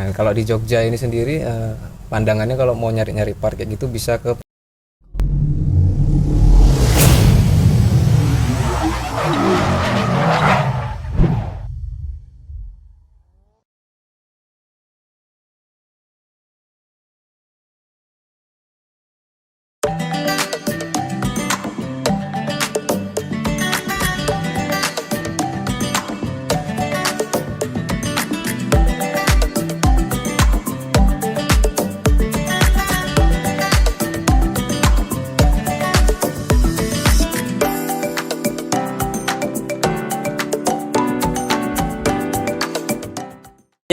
Nah, kalau di Jogja ini sendiri pandangannya kalau mau nyari-nyari part kayak gitu bisa ke.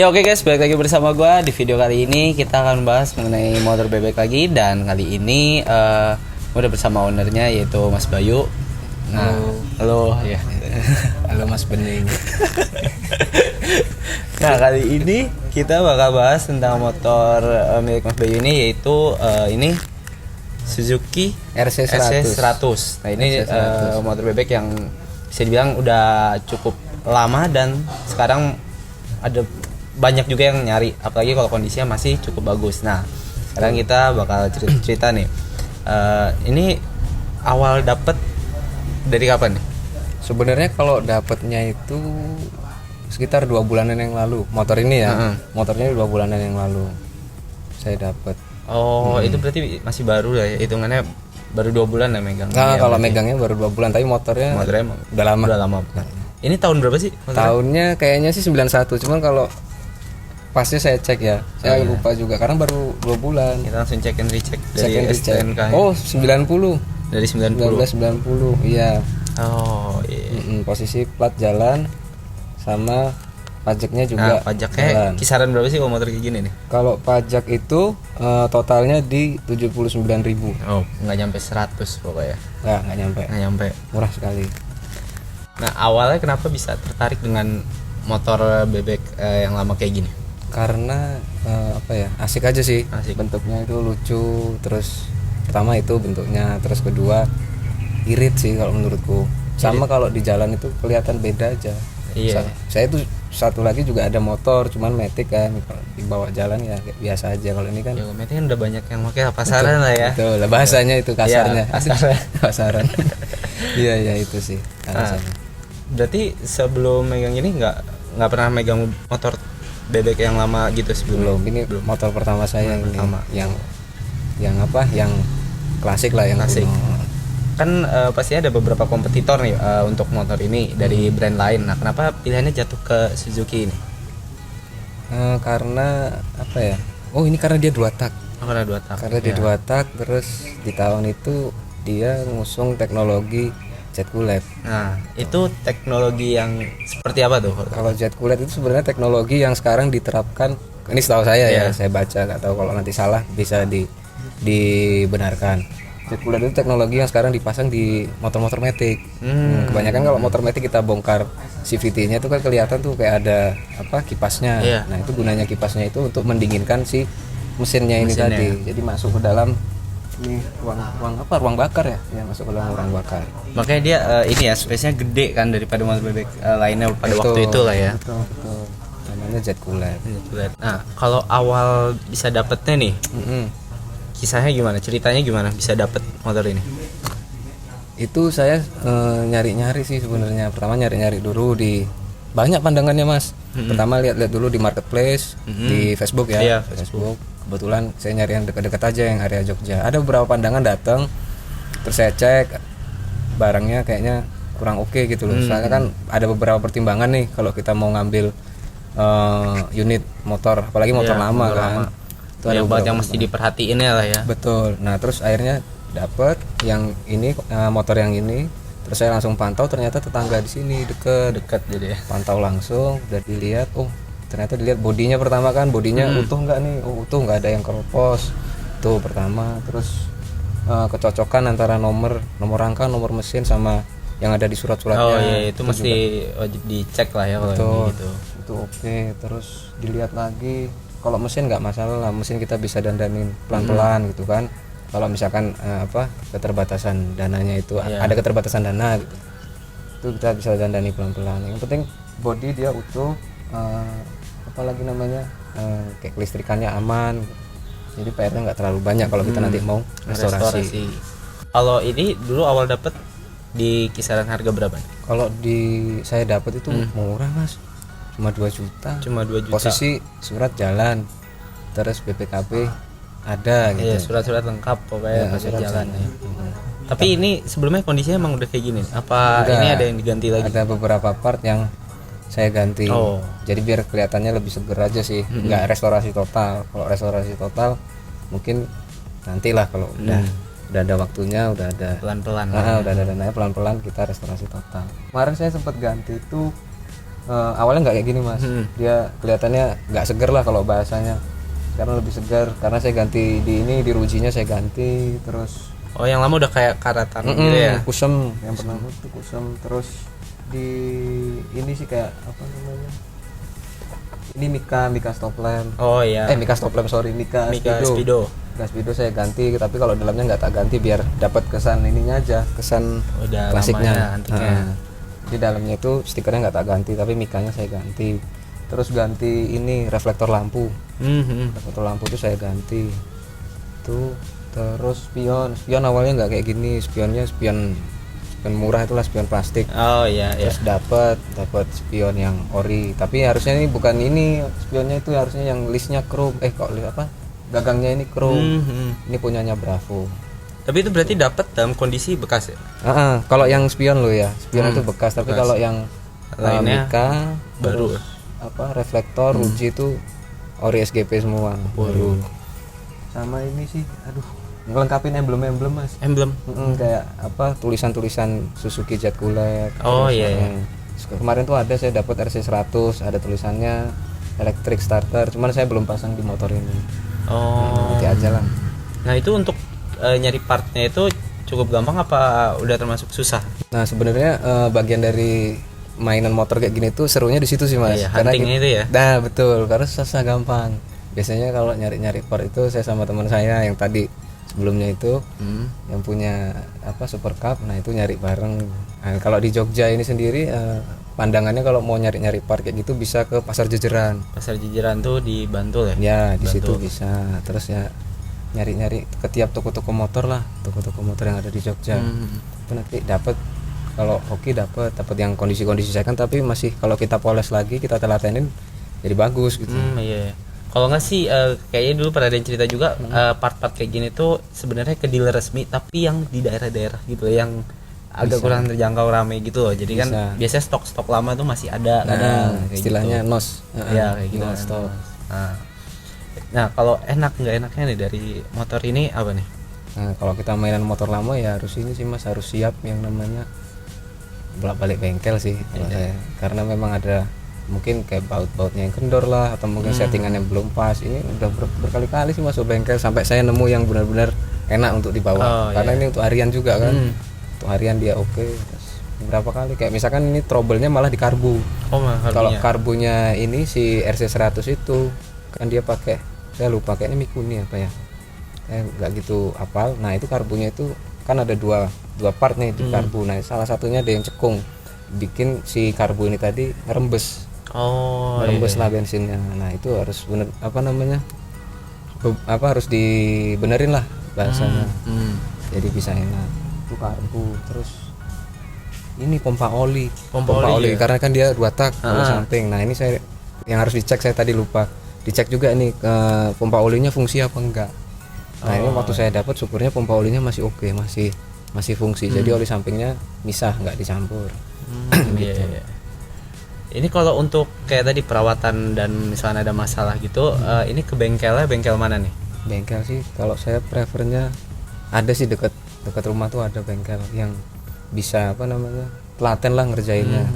Ya oke guys, balik lagi bersama gua. Di video kali ini kita akan bahas mengenai motor bebek lagi. Dan kali ini gua udah bersama ownernya yaitu Mas Bayu. Nah, halo ya. Halo Mas Bening. Nah, kali ini kita bakal bahas tentang motor milik Mas Bayu ini, yaitu ini Suzuki RC100. Nah, ini RC100. motor bebek yang bisa dibilang udah cukup lama dan sekarang ada banyak juga yang nyari, apalagi kalau kondisinya masih cukup bagus. Nah, sekarang kita bakal cerita nih. Ini awal dapet dari kapan nih? Sebenarnya kalau dapatnya itu sekitar 2 bulanan yang lalu. Motor ini ya. Motornya 2 bulanan yang lalu saya dapat. Oh, itu berarti masih baru lah ya, hitungannya baru 2 bulan lah megang. Nah, kalau megangnya baru 2 bulan, tapi motornya udah lama. Udah lama. Ini tahun berapa sih motornya? Tahunnya kayaknya sih 91, cuman kalau pasnya saya cek ya. Saya lupa juga karena baru 2 bulan. Kita langsung check and recheck Check dari and recheck. STNK. Oh, 90. Dari 90. 1990. Iya. Oh, iya. Posisi plat jalan sama pajaknya juga. Nah, pajaknya jalan. kisaran berapa sih kalau motor kayak gini nih? Kalau pajak itu totalnya di 79.000. Oh, nggak nyampe 100 pokoknya. Nggak nyampe. Nggak nyampe. Murah sekali. Nah, awalnya kenapa bisa tertarik dengan motor bebek yang lama kayak gini? Karena apa ya, asik aja sih. Asik. Bentuknya itu lucu. Terus pertama itu bentuknya, terus kedua irit sih kalau menurutku. Sama kalau di jalan itu kelihatan beda aja. Iya. Saya itu satu lagi juga ada motor, cuman matic kan. Kalau dibawa jalan ya kayak biasa aja. Kalau ini kan Ya, berarti kan udah banyak yang pakai pasaran lah ya. betul lah, bahasanya itu kasarnya. Iya, pasaran. Pasaran. Iya itu sih alasannya. Berarti sebelum megang ini nggak pernah megang motor bebek yang lama gitu sebelumnya? Belum, ini motor pertama saya ini. Pertama. Yang apa? Yang klasik lah, yang Klasik. kuno. Kan pasti ada beberapa kompetitor nih untuk motor ini dari brand lain. Nah, kenapa pilihannya jatuh ke Suzuki ini? Karena apa ya? Oh, ini karena dia 2 tak. Oh, karena 2 tak. Karena dia 2 tak, terus di tahun itu dia ngusung teknologi jet cooled. Nah, itu teknologi yang seperti apa tuh? Kalau jet cooled itu sebenarnya teknologi yang sekarang diterapkan. Ini setahu saya ya, Iya. saya baca, nggak tahu kalau nanti salah bisa dibenarkan. Jet cooled itu teknologi yang sekarang dipasang di motor-motor matic. Kebanyakan kalau motor matic kita bongkar CVT-nya itu kan kelihatan tuh kayak ada apa kipasnya. Iya. Nah, itu gunanya kipasnya itu untuk mendinginkan si mesinnya ini tadi. Jadi masuk ke dalam ini ruang bakar ya, masuk ke dalam ruang bakar. Makanya dia ini ya space-nya gede kan daripada motor bebek lainnya pada waktu itu lah ya. Betul. Namanya jet cooled. Nah, kalau awal bisa dapetnya nih, kisahnya gimana? Ceritanya gimana bisa dapet motor ini? Itu saya nyari-nyari sih sebenarnya. Pertama nyari-nyari dulu di banyak pandangannya Mas. Pertama lihat-lihat dulu di marketplace, di Facebook ya. Iya, Facebook. Kebetulan saya nyari yang dekat-dekat aja, yang area Jogja. Ada beberapa pandangan datang, terus saya cek barangnya kayaknya kurang oke gitu loh. Soalnya kan ada beberapa pertimbangan nih kalau kita mau ngambil unit motor, apalagi motor Iya, lama motor kan. lama. Itu ada Yang buat beberapa yang mesti diperhatiin ya lah ya. Betul. Nah, terus akhirnya dapat yang ini motor yang ini. Terus saya langsung pantau, ternyata tetangga di sini deket. Dekat jadi ya. Pantau langsung, udah dilihat. Oh, ternyata dilihat bodinya pertama kan, bodinya utuh nggak nih? Oh, utuh, nggak ada yang keropos. Tuh pertama. Terus kecocokan antara nomor rangka, nomor mesin sama yang ada di surat-suratnya. Oh iya, itu mesti wajib dicek lah ya kalau Betul. yang gitu. Itu oke. Terus dilihat lagi. Kalau mesin nggak masalah lah, mesin kita bisa dandanin pelan-pelan gitu kan. Kalau misalkan keterbatasan dananya itu ada keterbatasan dana gitu, itu kita bisa dandani pelan-pelan. Yang penting body dia utuh, apalagi namanya kayak kelistrikannya aman. Jadi PR-nya nggak terlalu banyak kalau kita nanti mau restorasi. Kalau ini dulu awal dapat di kisaran harga berapa? Kalau saya dapat itu murah mas, cuma 2 juta. Cuma 2 juta. Posisi surat jalan, terus BPKB ada gitu. Iya, surat-surat lengkap pokoknya pas surat jalan ya. Tapi ini sebelumnya kondisinya emang udah kayak gini. Apa Udah, ini ada yang diganti lagi? ada beberapa part yang saya ganti. Jadi biar kelihatannya lebih seger aja sih, nggak restorasi total. Kalau restorasi total mungkin nantilah kalau udah ada waktunya, udah ada Pelan-pelan. udah ada dananya, pelan-pelan kita restorasi total. Kemarin saya sempat ganti itu awalnya nggak kayak gini mas, dia kelihatannya nggak seger lah kalau bahasanya. Karena lebih segar karena saya ganti di rujinya saya ganti terus. Oh yang lama udah kayak karatan gitu ya? Kusem yang pernah itu kusem, terus di ini sih kayak apa namanya, ini Mika stop lamp. Oh iya. Mika stop lamp, sorry, Mika Speedo. Mika Speedo saya ganti, tapi kalau dalamnya nggak tak ganti biar dapat kesan ininya aja, kesan udah klasiknya. Antiknya. Di dalamnya itu stikernya nggak tak ganti, tapi mikanya saya ganti. Terus ganti ini reflektor lampu. Reflektor lampu itu saya ganti. Tuh, terus spion awalnya nggak kayak gini, spion murah, itulah spion plastik. Oh iya. Terus dapat spion yang ori, tapi harusnya ini bukan ini spionnya, itu harusnya yang listnya chrome, gagangnya ini chrome. Ini punyanya Bravo. Tapi itu berarti dapat dalam kondisi bekas ya? Kalau yang spion lo ya, spion itu bekas, tapi kalau yang lainnya Mika baru. Reflektor ruji itu ori SGP semua baru. Sama ini sih, ngelengkapin emblem mas. Emblem kayak tulisan Suzuki Jet Cooler. Oh iya. Kemarin tuh saya dapat RC100, ada tulisannya electric starter, cuman saya belum pasang di motor ini. Nanti aja lah. Nah itu untuk nyari partnya itu cukup gampang apa udah termasuk susah? Nah sebenarnya bagian dari mainan motor kayak gini tuh serunya di situ sih mas. Karena itu ya. Nah betul, karena susah gampang. Biasanya kalau nyari part itu saya sama teman saya yang tadi sebelumnya itu yang punya Super Cup, nah itu nyari bareng. Nah, kalau di Jogja ini sendiri pandangannya kalau mau nyari part kayak gitu bisa ke Pasar Jejeran. Pasar Jejeran tuh di Bantul ya? Ya di situ bisa. Terus ya nyari ke tiap toko-toko motor lah, toko-toko motor yang ada di Jogja. Itu nanti dapat, kalau hoki dapat yang kondisi-kondisi second, tapi masih kalau kita poles lagi, kita telatenin jadi bagus gitu. Iya. Kalau nggak sih kayaknya dulu pernah ada yang cerita juga part-part kayak gini tuh sebenarnya ke dealer resmi tapi yang di daerah-daerah gitu yang agak kurang terjangkau ramai gitu loh. Jadi kan biasanya stok lama tuh masih ada kadang istilahnya gitu. nos. Ya kayak gitu stok. Nah, kalau enak nggak enaknya nih dari motor ini apa nih? Nah, kalau kita mainan motor lama ya harus ini sih mas, harus siap yang namanya bolak-balik bengkel sih kalau saya. Karena memang ada mungkin kayak baut-bautnya yang kendor lah, atau mungkin settingan yang belum pas. Ini udah berkali-kali sih masuk bengkel sampai saya nemu yang benar-benar enak untuk dibawa. Karena ini untuk harian juga kan. Untuk harian dia oke. Terus beberapa kali kayak misalkan ini trouble-nya malah di karbu. Kalau karbunya ini si RC100 itu kan dia pakai, saya lupa kayaknya Mikuni apa ya. Saya nggak gitu hafal. Nah, itu karbunya itu kan ada dua part nih di karbu. Nah, salah satunya ada yang cekung. Bikin si karbu ini tadi ngerembes. Ngerembes lah bensinnya. Nah itu harus bener harus dibenerin lah bahasanya. Jadi bisa enak. Itu karbu. Terus ini pompa oli ya? Karena kan dia 2 tak oli samping. Nah ini saya yang harus dicek, saya tadi lupa dicek juga nih pompa olinya fungsi apa enggak. Nah ini waktu saya dapat syukurnya pompa olinya masih oke, masih fungsi. Jadi oli sampingnya misah, nggak dicampur. Gitu. Iya. Ini kalau untuk kayak tadi perawatan dan misalnya ada masalah gitu, ini ke bengkel mana nih? Bengkel sih kalau saya prefernya ada sih dekat rumah tuh ada bengkel yang bisa telaten lah ngerjainnya.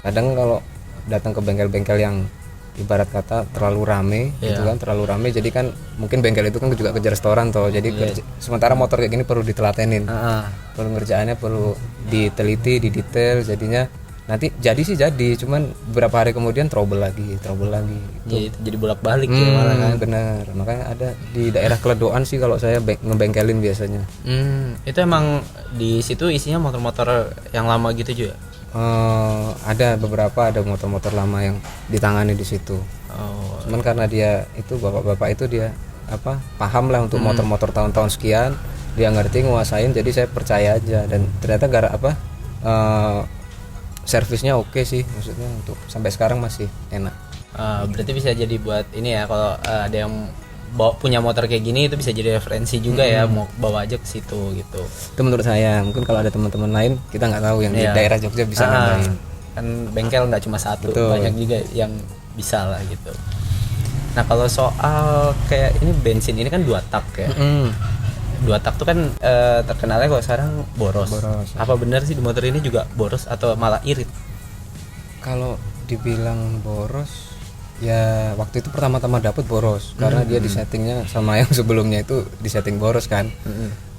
Kadang kalau datang ke bengkel-bengkel yang ibarat kata terlalu rame gitu kan, terlalu rame, jadi kan mungkin bengkel itu kan juga kerja restoran toh, jadi sementara motor kayak gini perlu ditelatenin, perlu ngerjaannya perlu diteliti, didetail, jadinya nanti jadi cuman beberapa hari kemudian trouble lagi gitu. Itu jadi bolak-balik ya malah kan. Bener, makanya ada di daerah Keledoan sih kalau saya ngebengkelin biasanya. Itu emang di situ isinya motor-motor yang lama gitu juga? Ada beberapa, ada motor-motor lama yang ditangani di situ. Oh. Cuman karena dia itu bapak-bapak itu dia paham lah untuk motor-motor tahun-tahun sekian, dia ngerti nguasain, jadi saya percaya aja. Dan ternyata servisnya oke sih, maksudnya untuk sampai sekarang masih enak. Berarti bisa jadi buat ini ya, kalau ada yang punya motor kayak gini itu bisa jadi referensi juga ya, mau bawa aja ke situ gitu. Itu menurut saya. Mungkin kalau ada teman-teman lain kita nggak tahu yang di daerah Jogja bisa nambahin. Kan bengkel nggak cuma satu, Betul. banyak juga yang bisa lah gitu. Nah kalau soal kayak ini bensin ini kan 2 tak ya. 2 tak tuh kan terkenalnya kalau sekarang boros. Apa benar sih di motor ini juga boros atau malah irit? Kalau dibilang boros, ya waktu itu pertama-tama dapet boros karena dia disettingnya sama yang sebelumnya itu disetting boros kan.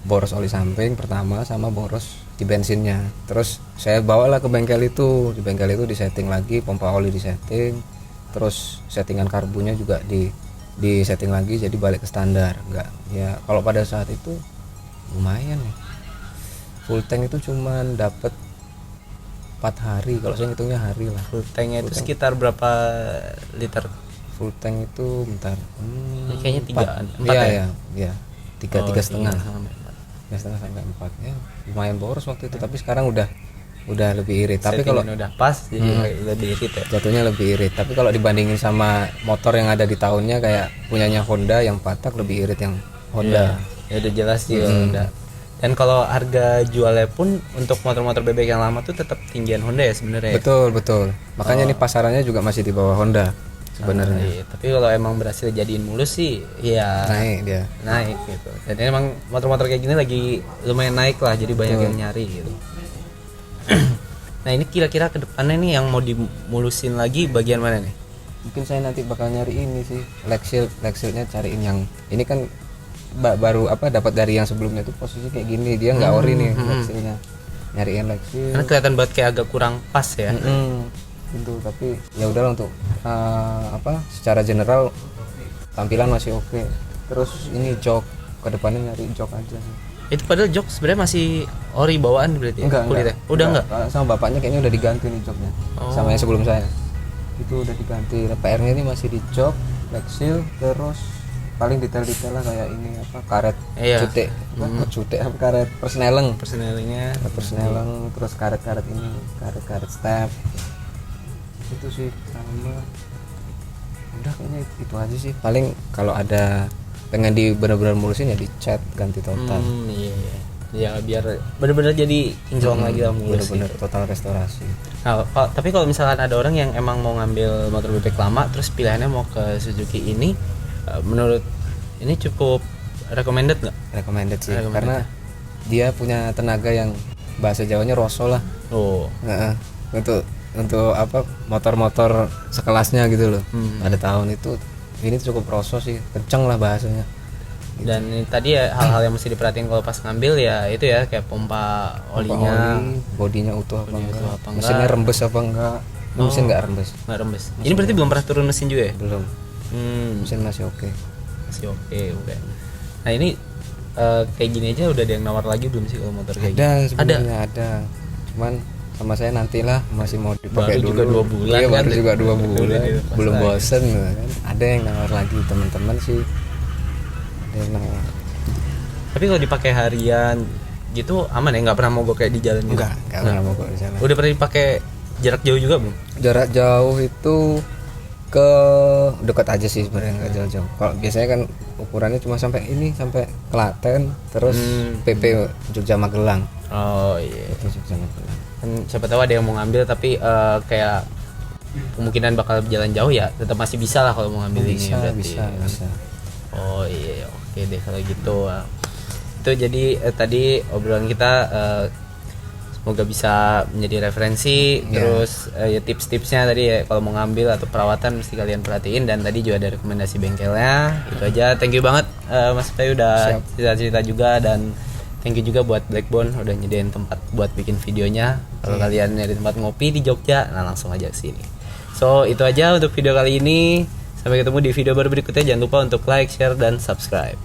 Boros oli samping pertama sama boros di bensinnya. Terus saya bawalah ke bengkel itu, di bengkel itu disetting lagi, pompa oli disetting, terus settingan karbunya juga di setting lagi, jadi balik ke standar. Enggak ya, kalau pada saat itu lumayan ya, full tank itu cuman dapet 4 hari kalau saya hitungnya hari lah. Full tanknya itu sekitar berapa liter? Full tank itu bentar, Kayaknya 3 iya ya? ya 3,5 sampai 4. 3,5 sampai 4 ya, lumayan boros waktu itu. Tapi sekarang udah lebih irit. Tapi kalau udah pas jadi lebih irit ya. jatuhnya lebih irit. Tapi kalau dibandingin sama motor yang ada di tahunnya kayak punyanya Honda yang 4 tak, lebih irit yang Honda. Ya udah jelas sih Honda. Dan kalau harga jualnya pun untuk motor-motor bebek yang lama tuh tetap tinggian Honda ya sebenarnya. Betul. Makanya ini pasarannya juga masih di bawah Honda sebenarnya. Iya. Tapi kalau emang berhasil jadiin mulus sih ya naik gitu. Dan emang motor-motor kayak gini lagi lumayan naik lah, jadi banyak yang nyari gitu. Nah ini kira-kira ke depannya nih yang mau dimulusin lagi bagian mana nih? Mungkin saya nanti bakal nyari ini sih, leg shieldnya cariin yang ini kan baru dapat dari yang sebelumnya tuh posisi kayak gini, dia nggak ori nih leg shieldnya. Nyariin leg shield. Karena kelihatan banget kayak agak kurang pas ya. Gitu, tapi ya udahlah untuk secara general tampilan masih oke. Terus ini jok, ke depannya nyari jok aja sih. Itu padahal jok sebenarnya masih ori bawaan berarti ya? Enggak. Udah enggak? Sama bapaknya kayaknya udah diganti nih joknya. Sama yang sebelum saya. Itu udah diganti. PR-nya ini masih di jok, leg shield, terus paling detail-detail lah kayak ini karet cute, karet persnelengnya, terus karet-karet ini, karet-karet step. Itu sih sama. Udah kayaknya itu aja sih. Paling kalau ada pengen di benar-benar mulusin ya dicat ganti total. Iya. Ya biar benar-benar jadi kinclong lagi lah, mulus. Benar-benar total restorasi. Nah, tapi kalau misalkan ada orang yang emang mau ngambil motor bebek lama terus pilihannya mau ke Suzuki ini, menurut ini cukup recommended nggak? Recommended sih, karena dia punya tenaga yang bahasa Jawanya rosol lah. Untuk motor-motor sekelasnya gitu loh. Pada tahun itu ini cukup rosol sih, kenceng lah bahasanya. Dan tadi ya hal-hal yang mesti diperhatiin kalau pas ngambil ya itu ya kayak pompa olinya, bodinya utuh apa enggak, mesinnya rembes apa enggak. Mesin nggak rembes. Ini berarti belum pernah turun mesin juga ya? Belum. Mesin masih oke. Udah. Nah ini kayak gini aja udah ada yang nawar lagi belum sih kalau motor kayak gini? Ada. Cuman sama saya nantilah, masih mau dipakai baru dulu. Juga 2 bulan kan? Baru juga 2 bulan. Belum bosen kan? Ada yang nawar lagi, teman-teman sih. Ada yang nawar. Tapi kalau dipakai harian gitu aman ya, nggak pernah mogok kayak di jalan gitu? Nggak pernah mogok di jalan. Udah pernah dipakai jarak jauh juga belum? Jarak jauh itu ke dekat aja sih sebenarnya, nggak jauh-jauh. Kalau biasanya kan ukurannya cuma sampai Klaten, terus PP Jogja Magelang. Oh iya. Itu Jogja Magelang. Kan siapa tahu ada yang mau ngambil tapi kayak kemungkinan bakal jalan jauh ya, tetap masih bisa lah kalau mau ngambil ini berarti. Bisa. Oh iya, oke deh kalau gitu. Itu jadi tadi obrolan kita semoga bisa menjadi referensi. Terus ya tips-tipsnya tadi ya kalau mau ngambil atau perawatan mesti kalian perhatiin, dan tadi juga ada rekomendasi bengkelnya. Itu aja. Thank you banget Mas Bayu udah cerita-cerita juga, dan thank you juga buat Blackbone udah nyediain tempat buat bikin videonya. Kalau kalian nyari tempat ngopi di Jogja, nah langsung aja ke sini. So itu aja untuk video kali ini. Sampai ketemu di video baru berikutnya. Jangan lupa untuk like, share, dan subscribe.